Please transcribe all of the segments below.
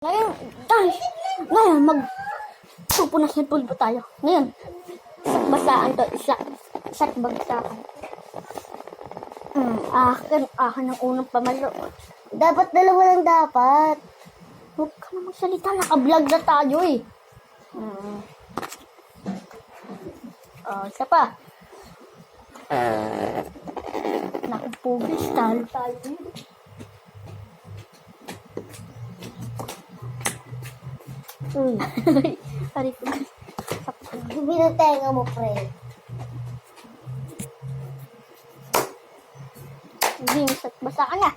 Ngayon, magpupunas ng pulbo tayo. Ngayon, isak basaan to, isak bagsakan. Akin ang unang pamalo. Dapat dalawa lang dapat. Huwag ka na magsalita, naka-vlog na tayo eh. Isa pa. Naku, pugis, talo tayo. Ari ko. Gubi ng tenga mo, pre. Isak basaan na.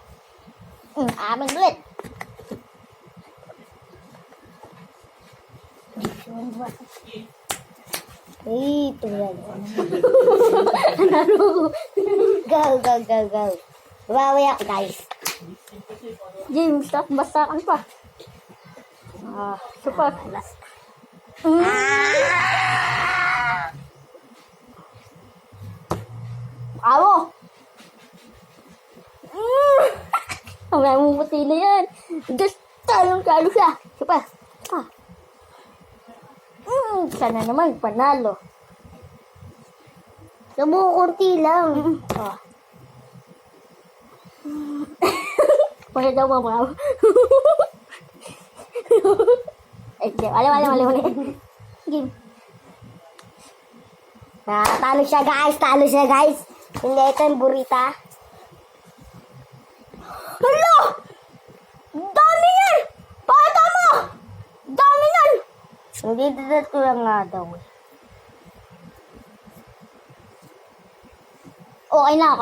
Amin ulit. Ito yan. Naro. Go. Babawi ako, guys. James, stop basaan pa. Super. Amo! Ang mumuti na yan. Just talong-talo siya. Super. Sana naman, panalo. Kumukunti lang. Pwede daw mamaw. Wala. Game. Talo siya, guys. Hindi ito yung burita. Hala! Dami yan! Pakita mo! Dami yan! Hindi dito lang nga daw. Okay na.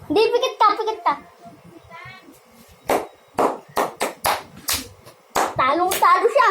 Hindi, pikit ka. Talong-talo siya.